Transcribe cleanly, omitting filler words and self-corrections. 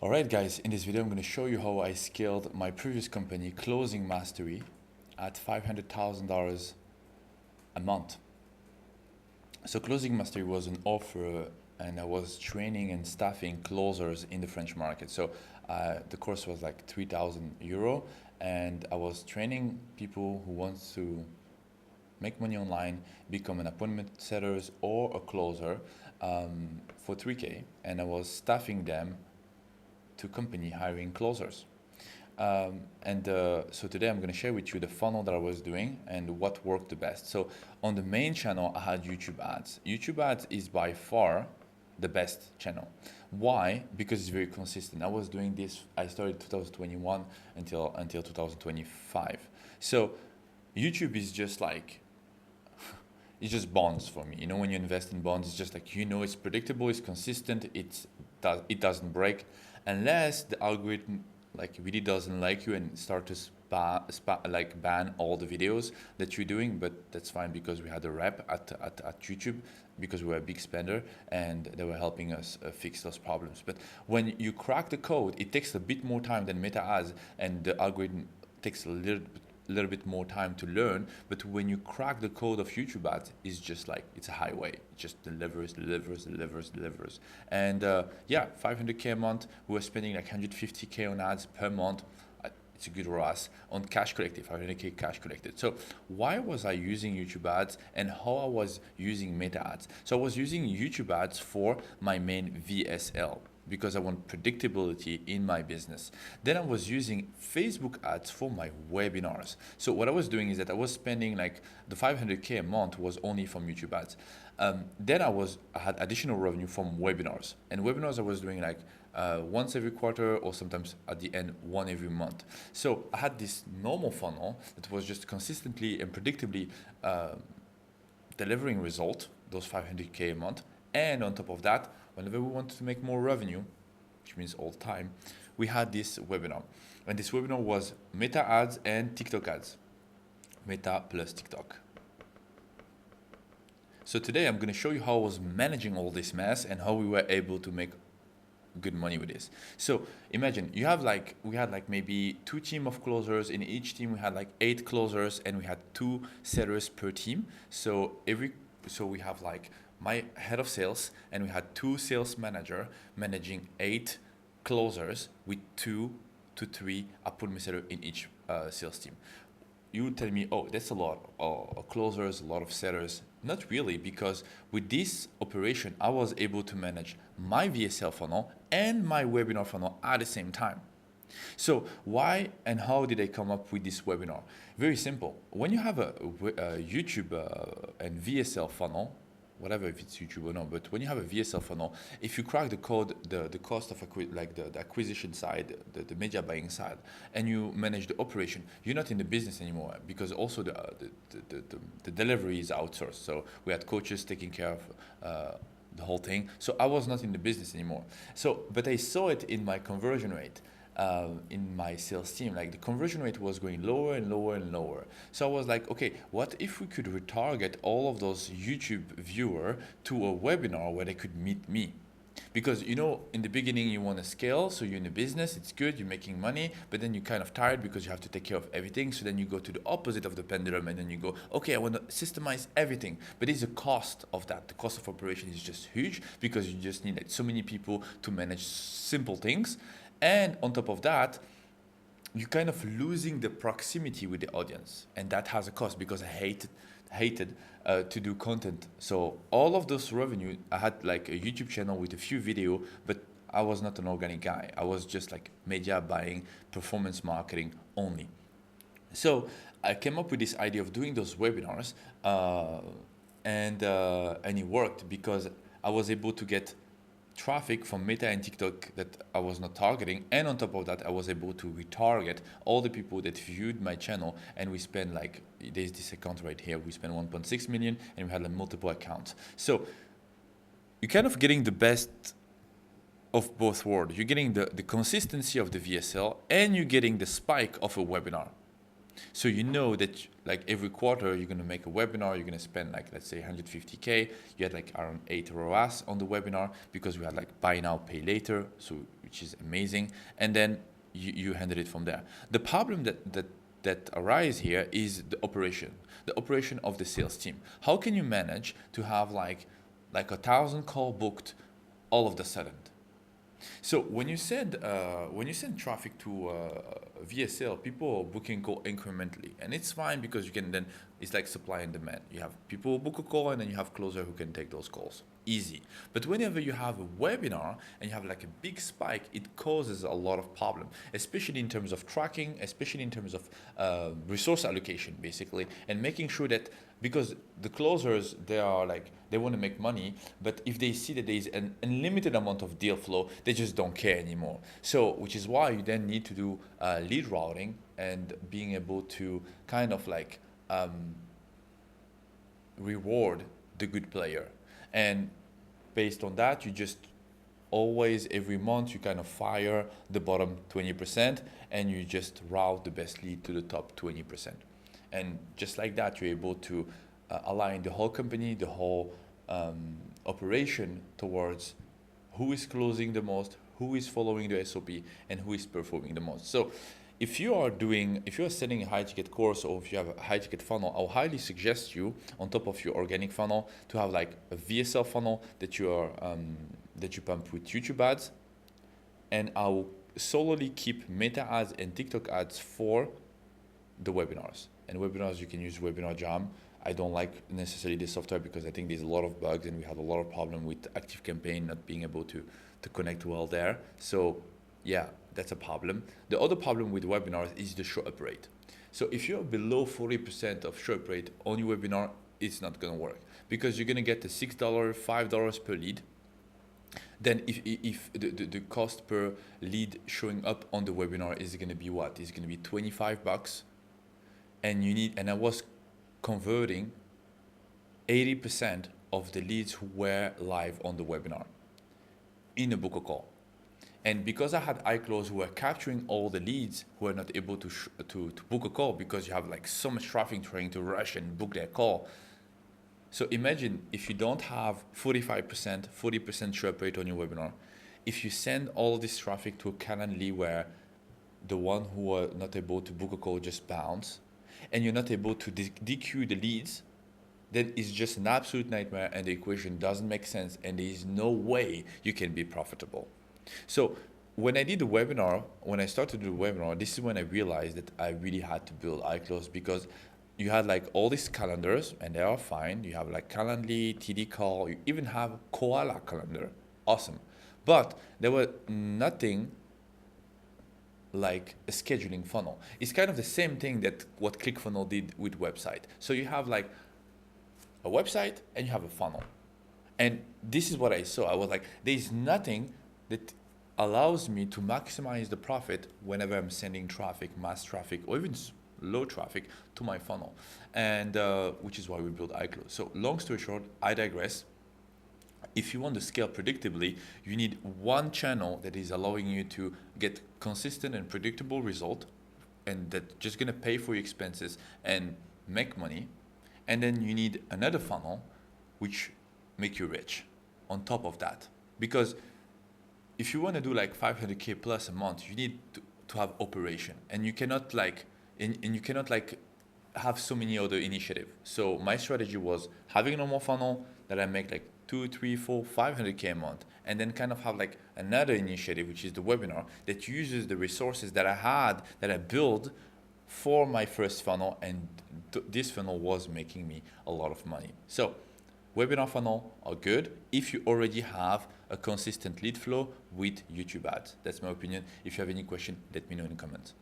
Alright guys, in this video I'm going to show you how I scaled my previous company, Closing Mastery, at $500,000 a month. So Closing Mastery was an offer and I was training and staffing closers in the French market. So the course was like €3,000 and I was training people who want to make money online, become an appointment setters or a closer for 3K, and I was staffing them to company hiring closers. So today I'm going to share with you the funnel that I was doing and what worked the best. So on the main channel, I had YouTube ads. YouTube ads is by far the best channel. Why? Because it's very consistent. I was doing this, I started 2021 until 2025. So YouTube is just like, it's just bonds for me. You know, when you invest in bonds, it's just like, it's predictable, it's consistent, it doesn't break, unless the algorithm like really doesn't like you and start to ban all the videos that you're doing. But that's fine because we had a rep at YouTube, because we were a big spender and they were helping us fix those problems. But when you crack the code, it takes a bit more time than Meta ads, and the algorithm takes a little bit more time to learn. But when you crack the code of YouTube ads, it's just like, it's a highway. It just delivers. And 500K a month. We were spending like 150K on ads per month. It's a good ROAS on cash collected, 500K cash collected. So why was I using YouTube ads and how I was using Meta ads? So I was using YouTube ads for my main VSL, because I want predictability in my business. Then I was using Facebook ads for my webinars. So what I was doing is that I was spending like the 500K a month was only from YouTube ads. Then I had additional revenue from webinars, and webinars I was doing like once every quarter, or sometimes at the end, one every month. So I had this normal funnel that was just consistently and predictably delivering result, those 500K a month. And on top of that, whenever we wanted to make more revenue, which means all the time, we had this webinar. And this webinar was Meta ads and TikTok ads. Meta plus TikTok. So today I'm going to show you how I was managing all this mess and how we were able to make good money with this. So imagine we had like maybe 2 teams of closers. In each team we had like 8 closers and we had 2 sellers per team. So we have like my head of sales, and we had 2 sales manager managing 8 closers with 2 to 3 appointment setter in each sales team. You would tell me, oh, that's a lot of closers, a lot of sellers. Not really, because with this operation, I was able to manage my VSL funnel and my webinar funnel at the same time. So why and how did I come up with this webinar? Very simple. When you have a YouTube and VSL funnel, whatever if it's YouTube or not, but when you have a VSL funnel, if you crack the code, the cost of the acquisition side, the media buying side, and you manage the operation, you're not in the business anymore, because also the delivery is outsourced. So we had coaches taking care of the whole thing. So I was not in the business anymore. So, but I saw it in my conversion rate. In my sales team, like the conversion rate was going lower and lower and lower. So I was like, okay, what if we could retarget all of those YouTube viewers to a webinar where they could meet me? Because in the beginning you want to scale, so you're in the business, it's good, you're making money, but then you're kind of tired because you have to take care of everything. So then you go to the opposite of the pendulum, and then you go, okay, I want to systemize everything. But it's a cost of that. The cost of operation is just huge, because you just need like so many people to manage simple things. And on top of that, you're kind of losing the proximity with the audience, and that has a cost, because I hated to do content. So all of those revenue, I had like a YouTube channel with a few video, but I was not an organic guy. I was just like media buying, performance marketing only. So I came up with this idea of doing those webinars, and it worked, because I was able to get traffic from Meta and TikTok that I was not targeting, and on top of that I was able to retarget all the people that viewed my channel. And we spent like, there's this account right here, we spent 1.6 million, and we had like multiple accounts. So you're kind of getting the best of both worlds. You're getting the consistency of the VSL, and you're getting the spike of a webinar. So that like every quarter you're going to make a webinar, you're going to spend like, let's say 150K. You had like around 8 ROAS on the webinar, because we had like buy now, pay later. So which is amazing, and then you handle it from there. The problem that arise here is the operation of the sales team. How can you manage to have like 1,000 call booked all of the sudden? So when you send traffic to VSL, people are booking call incrementally, and it's fine because you can then it's like supply and demand. You have people who book a call, and then you have closer who can take those calls. Easy. But whenever you have a webinar and you have like a big spike, it causes a lot of problem, especially in terms of tracking, especially in terms of resource allocation, basically, and making sure that because the closers they are like they want to make money, but if they see that there is an unlimited amount of deal flow, they just don't care anymore. So which is why you then need to do lead routing and being able to kind of like reward the good player, and based on that you just always every month you kind of fire the bottom 20% and you just route the best lead to the top 20%. And just like that, you're able to align the whole company, the whole operation towards who is closing the most, who is following the SOP, and who is performing the most. So if you are selling a high ticket course, or if you have a high ticket funnel, I'll highly suggest you on top of your organic funnel to have like a VSL funnel that you pump with YouTube ads, and I'll solely keep Meta ads and TikTok ads for the webinars. And webinars, you can use Webinar Jam. I don't like necessarily this software because I think there's a lot of bugs and we had a lot of problem with ActiveCampaign not being able to connect well there. So yeah, that's a problem. The other problem with webinars is the show up rate. So if you're below 40% of show up rate on your webinar, it's not gonna work because you're gonna get the $6, $5 per lead. Then if the cost per lead showing up on the webinar is gonna be what? It's gonna be $25. And I was converting 80% of the leads who were live on the webinar in a book a call. And because I had iClosed who were capturing all the leads who are not able to book a call because you have like so much traffic trying to rush and book their call. So imagine if you don't have 45%, 40% show up rate on your webinar, if you send all this traffic to a Calendly where the one who are not able to book a call just bounce, and you're not able to dequeue the leads, then it's just an absolute nightmare and the equation doesn't make sense and there is no way you can be profitable. So when I did the webinar, when I started to do the webinar, this is when I realized that I really had to build iClosed because you had like all these calendars and they are fine. You have like Calendly, TD Call, you even have Koala calendar, awesome. But there was nothing like a scheduling funnel. It's kind of the same thing that what ClickFunnels did with website. So you have like a website and you have a funnel. And this is what I saw. I was like, there's nothing that allows me to maximize the profit whenever I'm sending traffic, mass traffic, or even low traffic to my funnel. And which is why we built iClosed. So long story short, I digress. If you want to scale predictably, you need one channel that is allowing you to get consistent and predictable result, and that's just gonna pay for your expenses and make money. And then you need another funnel which make you rich on top of that. Because if you want to do like 500K plus a month, you need to have operation, and you cannot like have so many other initiatives. So my strategy was having a normal funnel that I make like 2, 3, 4, 500K a month, and then kind of have like another initiative, which is the webinar that uses the resources that I built for my first funnel, and this funnel was making me a lot of money. So webinar funnel are good if you already have a consistent lead flow with YouTube ads. That's my opinion. If you have any question, let me know in the comments.